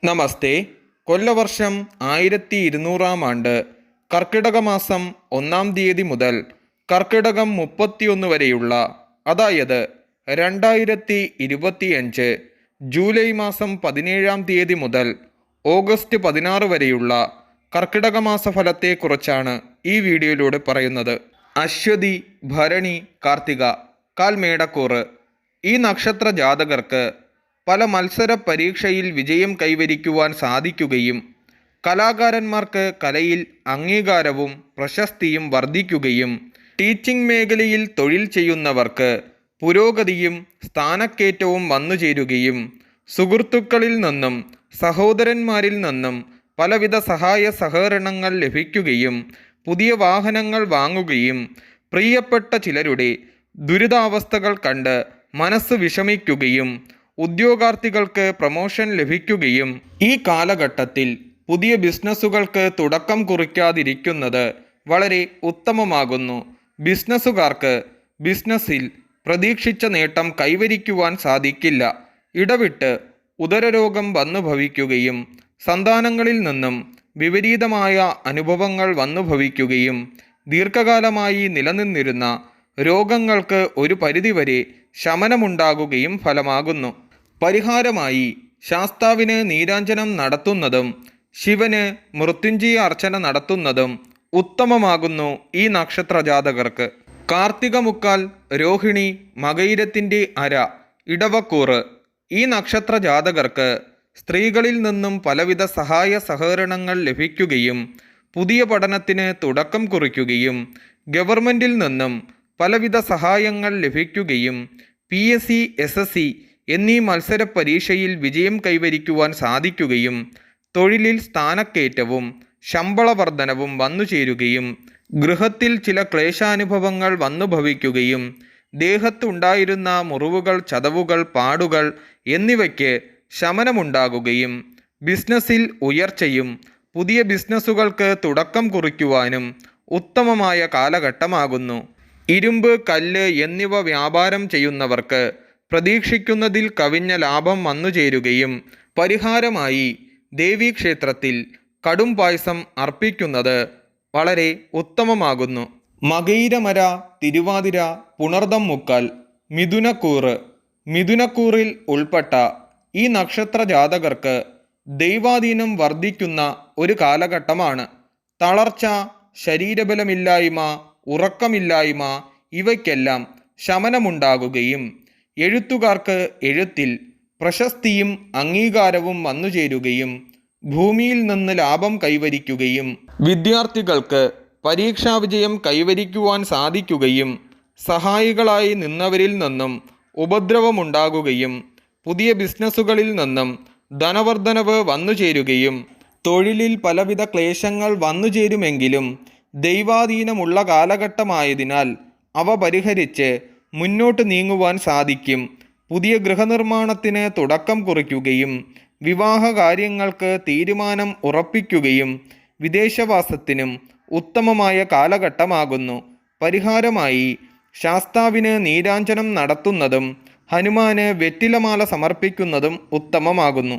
നമസ്തേ. കൊല്ലവർഷം 1200 ആണ്ട് കർക്കിടക മാസം 1 തീയതി മുതൽ കർക്കിടകം 31 വരെയുള്ള, അതായത് 2025 ജൂലൈ മാസം 17 തീയതി മുതൽ ഓഗസ്റ്റ് 16 വരെയുള്ള കർക്കിടക മാസ ഫലത്തെക്കുറിച്ചാണ് ഈ വീഡിയോയിലൂടെ പറയുന്നത്. അശ്വതി, ഭരണി, കാർത്തിക, കാൽമേടക്കൂറ് ഈ നക്ഷത്ര ജാതകർക്ക് പല മത്സര പരീക്ഷയിൽ വിജയം കൈവരിക്കുവാൻ സാധിക്കുകയും കലാകാരന്മാർക്ക് കലയിൽ അംഗീകാരവും പ്രശസ്തിയും വർദ്ധിക്കുകയും ടീച്ചിങ് മേഖലയിൽ തൊഴിൽ ചെയ്യുന്നവർക്ക് പുരോഗതിയും സ്ഥാനക്കയറ്റവും വന്നുചേരുകയും സുഹൃത്തുക്കളിൽ നിന്നും സഹോദരന്മാരിൽ നിന്നും പലവിധ സഹായ സഹകരണങ്ങൾ ലഭിക്കുകയും പുതിയ വാഹനങ്ങൾ വാങ്ങുകയും പ്രിയപ്പെട്ട ചിലരുടെ ദുരിതാവസ്ഥകൾ കണ്ട് മനസ്സ് വിഷമിക്കുകയും ഉദ്യോഗാർത്ഥികൾക്ക് പ്രമോഷൻ ലഭിക്കുകയും ഈ കാലഘട്ടത്തിൽ പുതിയ ബിസിനസ്സുകൾക്ക് തുടക്കം കുറിക്കാതിരിക്കുന്നത് വളരെ ഉത്തമമാകുന്നു. ബിസിനസ്സുകാർക്ക് ബിസിനസ്സിൽ പ്രതീക്ഷിച്ച നേട്ടം കൈവരിക്കുവാൻ സാധിക്കില്ല. ഇടവിട്ട് ഉദരരോഗം വന്നു ഭവിക്കുകയും സന്താനങ്ങളിൽ നിന്നും വിപരീതമായ അനുഭവങ്ങൾ വന്നു ഭവിക്കുകയും ദീർഘകാലമായി നിലനിന്നിരുന്ന രോഗങ്ങൾക്ക് ഒരു പരിധിവരെ ശമനമുണ്ടാകുകയും ഫലമാകുന്നു. പരിഹാരമായി ശാസ്താവിന് നീരാഞ്ജനം നടത്തുന്നതും ശിവന് മൃത്യുഞ്ജയ അർച്ചന നടത്തുന്നതും ഉത്തമമാകുന്നു ഈ നക്ഷത്ര ജാതകർക്ക്. കാർത്തിക മുക്കാൽ, രോഹിണി, മകയിരത്തിൻ്റെ അര, ഇടവക്കൂറ് ഈ നക്ഷത്ര ജാതകർക്ക് സ്ത്രീകളിൽ നിന്നും പലവിധ സഹായ സഹകരണങ്ങൾ ലഭിക്കുകയും പുതിയ പഠനത്തിന് തുടക്കം കുറിക്കുകയും ഗവൺമെൻറ്റിൽ നിന്നും പലവിധ സഹായങ്ങൾ ലഭിക്കുകയും PSC, SSC എന്നീ മത്സര പരീക്ഷയിൽ വിജയം കൈവരിക്കുവാൻ സാധിക്കുകയും തൊഴിലിൽ സ്ഥാനക്കയറ്റവും ശമ്പള വർധനവും വന്നുചേരുകയും ഗൃഹത്തിൽ ചില ക്ലേശാനുഭവങ്ങൾ വന്നു ഭവിക്കുകയും ദേഹത്തുണ്ടായിരുന്ന മുറിവുകൾ, ചതവുകൾ, പാടുകൾ എന്നിവയ്ക്ക് ശമനമുണ്ടാകുകയും ബിസിനസ്സിൽ ഉയർച്ചയും പുതിയ ബിസിനസ്സുകൾക്ക് തുടക്കം കുറിക്കുവാനും ഉത്തമമായ കാലഘട്ടമാകുന്നു. ഇരുമ്പ്, കല്ല് എന്നിവ വ്യാപാരം ചെയ്യുന്നവർക്ക് പ്രതീക്ഷിക്കുന്നതിൽ കവിഞ്ഞ ലാഭം വന്നുചേരുകയും പരിഹാരമായി ദേവീക്ഷേത്രത്തിൽ കടും പായസം അർപ്പിക്കുന്നത് വളരെ ഉത്തമമാകുന്നു. മകയിരമര, തിരുവാതിര, പുണർദം മുക്കാൽ, മിഥുനക്കൂറിൽ ഉൾപ്പെട്ട ഈ നക്ഷത്ര ജാതകർക്ക് ദൈവാധീനം വർദ്ധിക്കുന്ന ഒരു കാലഘട്ടമാണ്. തളർച്ച, ശരീരബലമില്ലായ്മ, ഉറക്കമില്ലായ്മ ഇവയ്ക്കെല്ലാം ശമനമുണ്ടാകുകയും എഴുത്തുകാർക്ക് എഴുത്തിൽ പ്രശസ്തിയും അംഗീകാരവും വന്നുചേരുകയും ഭൂമിയിൽ നിന്ന് ലാഭം കൈവരിക്കുകയും വിദ്യാർത്ഥികൾക്ക് പരീക്ഷാ വിജയം കൈവരിക്കുവാൻ സാധിക്കുകയും സഹായികളായി നിന്നവരിൽ നിന്നും ഉപദ്രവമുണ്ടാകുകയും പുതിയ ബിസിനസ്സുകളിൽ നിന്നും ധനവർദ്ധനവ് വന്നുചേരുകയും തൊഴിലിൽ പലവിധ ക്ലേശങ്ങൾ വന്നുചേരുമെങ്കിലും ദൈവാധീനമുള്ള കാലഘട്ടമായതിനാൽ അവ പരിഹരിച്ച് മുന്നോട്ട് നീങ്ങുവാൻ സാധിക്കും. പുതിയ ഗൃഹനിർമ്മാണത്തിന് തുടക്കം കുറിക്കുകയും വിവാഹ കാര്യങ്ങൾക്ക് തീരുമാനം ഉറപ്പിക്കുകയും വിദേശവാസത്തിനും ഉത്തമമായ കാലഘട്ടമാകുന്നു. പരിഹാരമായി ശാസ്താവിന് നീരാഞ്ജനം നടത്തുന്നതും ഹനുമാന് വെറ്റിലമാല സമർപ്പിക്കുന്നതും ഉത്തമമാകുന്നു.